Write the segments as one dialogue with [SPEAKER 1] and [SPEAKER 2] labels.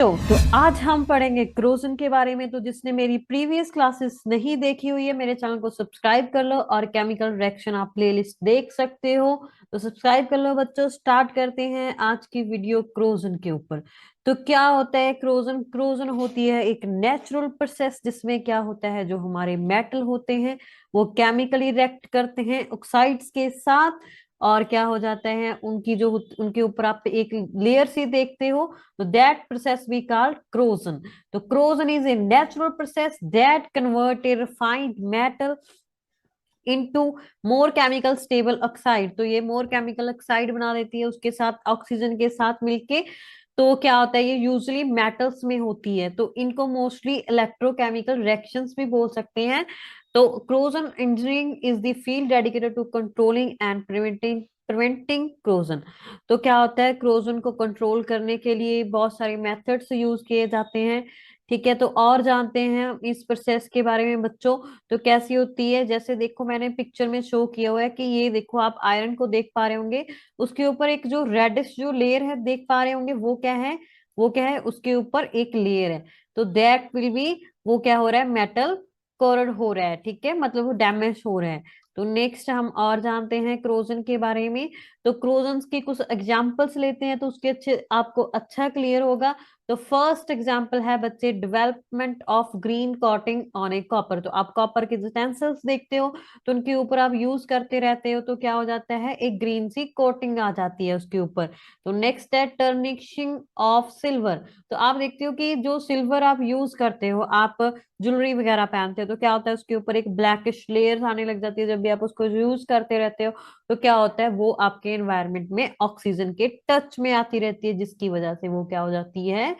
[SPEAKER 1] तो आज हम पढ़ेंगे क्रोजन के बारे में। तो जिसने मेरी प्रीवियस क्लासेस नहीं देखी हुई है, मेरे चैनल को सब्सक्राइब कर लो और केमिकल रिएक्शन आप प्लेलिस्ट देख सकते हो। तो सब्सक्राइब कर लो बच्चों। स्टार्ट करते हैं आज की वीडियो क्रोजन के ऊपर। तो क्या होता है क्रोजन? क्रोजन होती है एक नेचुरल प्रोसेस जिसमें क्या होता है, जो हमारे मेटल होते हैं वो केमिकली रिएक्ट करते हैं ऑक्साइड्स के साथ। और क्या हो जाता है, उनकी जो उनके ऊपर आप एक लेयर सी देखते हो, तो that process we call corrosion. तो corrosion is a natural process that convert a refined metal into more chemical stable oxide. तो ये मोर केमिकल ऑक्साइड बना देती है उसके साथ ऑक्सीजन के साथ मिलके। तो क्या होता है, ये यूजुअली मेटल्स में होती है, तो इनको मोस्टली इलेक्ट्रोकेमिकल रिएक्शंस भी बोल सकते हैं। तो corrosion engineering is the field dedicated to controlling and preventing corrosion. तो क्या होता है, क्रोजन को कंट्रोल करने के लिए बहुत सारे मेथड्स यूज किए जाते हैं। ठीक है, तो और जानते हैं हम इस प्रोसेस के बारे में बच्चों। तो कैसी होती है, जैसे देखो मैंने पिक्चर में शो किया हुआ है कि ये देखो आप आयरन को देख पा रहे होंगे, उसके ऊपर एक जो रेडिश जो लेयर है देख पा रहे होंगे, वो क्या है? वो क्या है? उसके ऊपर एक लेयर है। तो दैट विल बी, वो क्या हो रहा है, मेटल कोरड हो रहा है। ठीक है, मतलब वो डैमेज हो रहा है। तो नेक्स्ट हम और जानते हैं क्रोजन के बारे में। तो क्रोजन की कुछ एग्जांपल्स लेते हैं तो उसके अच्छे आपको अच्छा क्लियर होगा। तो फर्स्ट एग्जांपल है बच्चे, development of green coating on A copper. तो आप कॉपर के यूटेंसिल्स देखते हो तो उनके ऊपर आप यूज करते रहते हो, तो क्या हो जाता है, एक ग्रीन सी कोटिंग आ जाती है उसके ऊपर। तो नेक्स्ट है टर्निशिंग ऑफ सिल्वर। तो आप देखते हो कि जो सिल्वर आप यूज करते हो, आप ज्वेलरी वगैरह पहनते हो, तो क्या होता है उसके ऊपर एक ब्लैकिश लेयर आने लग जाती है जब भी आप उसको यूज करते रहते हो। तो क्या होता है, वो आपके एनवायरनमेंट में ऑक्सीजन के टच में आती रहती है, जिसकी वजह से वो क्या हो जाती है,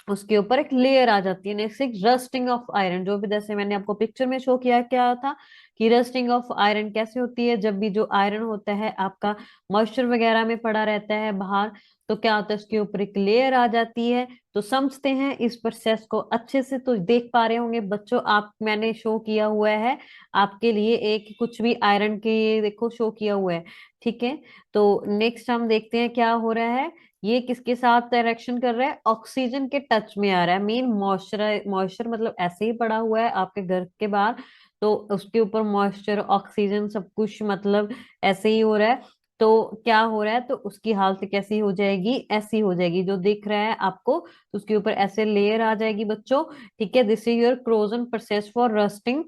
[SPEAKER 1] उसके ऊपर एक लेयर आ जाती है। नेक्स्ट एक रस्टिंग ऑफ आयरन, जो भी जैसे मैंने आपको पिक्चर में शो किया क्या था कि रस्टिंग ऑफ आयरन कैसे होती है, जब भी जो आयरन होता है आपका मॉइस्चर वगैरह में पड़ा रहता है बाहर, तो क्या होता है उसके ऊपर एक लेयर आ जाती है। तो समझते हैं इस प्रोसेस को अच्छे से। तो देख पा रहे होंगे बच्चों आप, मैंने शो किया हुआ है आपके लिए एक कुछ भी आयरन के, ये देखो शो किया हुआ है। ठीक है, तो नेक्स्ट हम देखते हैं क्या हो रहा है। ये किसके साथ रिएक्शन कर रहा है? ऑक्सीजन के टच में आ रहा है। मेन मॉइस्चर, मॉइस्चर मतलब ऐसे ही पड़ा हुआ है आपके घर के बाहर, तो उसके ऊपर मॉइस्चर ऑक्सीजन सब कुछ मतलब ऐसे ही हो रहा है। तो क्या हो रहा है, तो उसकी हालत कैसी हो जाएगी? ऐसी हो जाएगी जो दिख रहा है आपको, तो उसके ऊपर ऐसे लेयर आ जाएगी बच्चों। ठीक है, this is your corrosion process for rusting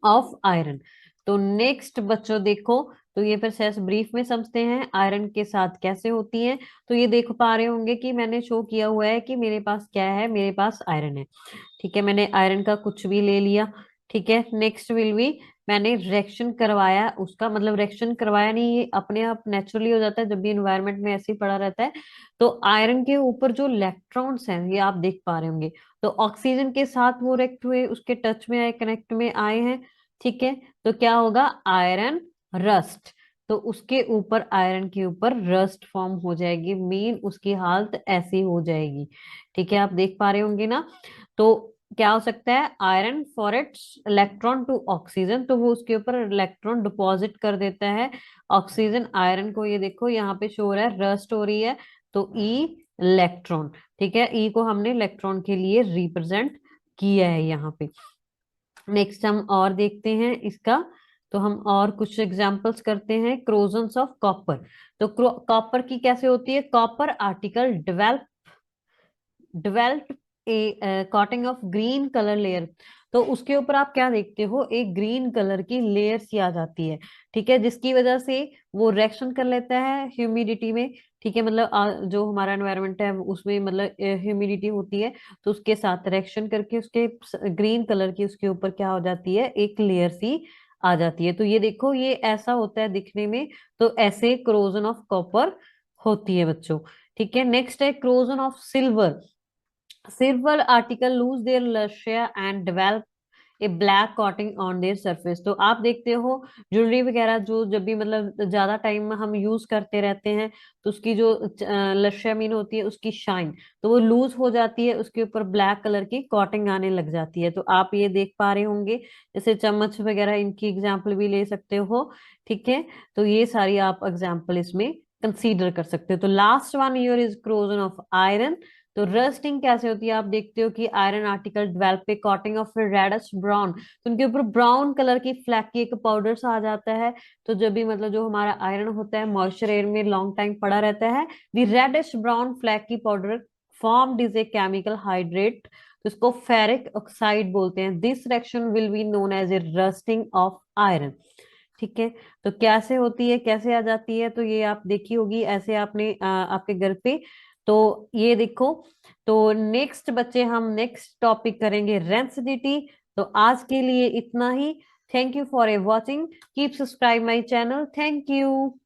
[SPEAKER 1] of iron. तो नेक्स्ट बच्चों देखो, तो ये प्रोसेस ब्रीफ में समझते हैं आयरन के साथ कैसे होती है। तो ये देख पा रहे होंगे कि मैंने शो किया हुआ है कि मेरे पास क्या है, मेरे पास आयरन है। ठीक है, मैंने आयरन का कुछ भी ले लिया। ठीक है, नेक्स्ट विल बी, मैंने रिएक्शन करवाया उसका, मतलब रिएक्शन करवाया नहीं, ये अपने आप नेचुरली हो जाता है जब भी इन्वायरमेंट में ऐसे ही पड़ा रहता है। तो आयरन के ऊपर जो इलेक्ट्रॉन्स हैं ये आप देख पा रहे होंगे, तो ऑक्सीजन के साथ वो रिएक्ट हुए, उसके टच में आए, कनेक्ट में आए हैं। ठीक है, तो क्या होगा, आयरन रस्ट। तो उसके ऊपर, आयरन के ऊपर रस्ट फॉर्म हो जाएगी, मीन उसकी हालत ऐसी हो जाएगी। ठीक है, आप देख पा रहे होंगे ना। तो क्या हो सकता है, iron for its electron to oxygen, तो वो उसके ऊपर इलेक्ट्रॉन डिपॉजिट कर देता है ऑक्सीजन आयरन को। ये देखो यहाँ पे शो हो रहा है, रस्ट हो रही है, तो ई इलेक्ट्रॉन। ठीक है, ई को हमने इलेक्ट्रॉन के लिए रिप्रेजेंट किया है यहाँ पे। नेक्स्ट हम और देखते हैं इसका। तो हम और कुछ एग्जांपल्स करते हैं क्रोजन्स ऑफ कॉपर। तो कॉपर की कैसे होती है, copper article develop A coating of green colour layer. तो उसके ऊपर आप क्या देखते हो, एक ग्रीन कलर की लेयर सी आ जाती है। ठीक है, जिसकी वजह से वो रिएक्शन कर लेता है ह्यूमिडिटी में। ठीक है, मतलब जो हमारा एनवायरनमेंट है उसमें मतलब ह्यूमिडिटी होती है, तो उसके साथ रिएक्शन करके उसके ग्रीन कलर की उसके ऊपर क्या हो जाती है, एक लेयर सी आ जाती है। तो ये देखो ये ऐसा होता है दिखने में। तो ऐसे क्रोजन ऑफ कॉपर होती है बच्चों। ठीक है, नेक्स्ट है corrosion of silver. Several article lose their luster and develop A black coating on their surface. तो आप देखते हो ज्वेलरी वगैरह जो जब भी मतलब ज्यादा टाइम हम यूज करते रहते हैं, तो उसकी जो लश्यामीन होती है उसकी शाइन, तो वो लूज हो जाती है, उसके ऊपर ब्लैक कलर की कोटिंग आने लग जाती है। तो आप ये देख पा रहे होंगे, जैसे चम्मच वगैरह, इनकी एग्जाम्पल भी ले सकते हो। ठीक है, तो ये सारी आप एग्जाम्पल इसमें कंसीडर कर सकते हो। तो last one year is corrosion of iron. तो रस्टिंग कैसे होती है, आप देखते हो कि iron article develop a coating of reddish brown, तो उनके ऊपर ब्राउन कलर की फ्लैकी एक पाउडर सा आ जाता है। तो जब भी मतलब जो हमारा आयरन होता है मॉइस्चर एयर में लॉन्ग टाइम पड़ा रहता है, the reddish brown flaky powder formed is a chemical hydrate, तो इसको फेरिक ऑक्साइड बोलते हैं। This reaction will be known as a rusting of iron. ठीक है, तो कैसे होती है, कैसे आ जाती है, तो ये आप देखी होगी ऐसे आपने आपके घर पे। तो ये देखो, तो नेक्स्ट बच्चे हम नेक्स्ट टॉपिक करेंगे रेंसिडिटी। तो आज के लिए इतना ही। Thank you for a watching, keep subscribe my channel, thank you.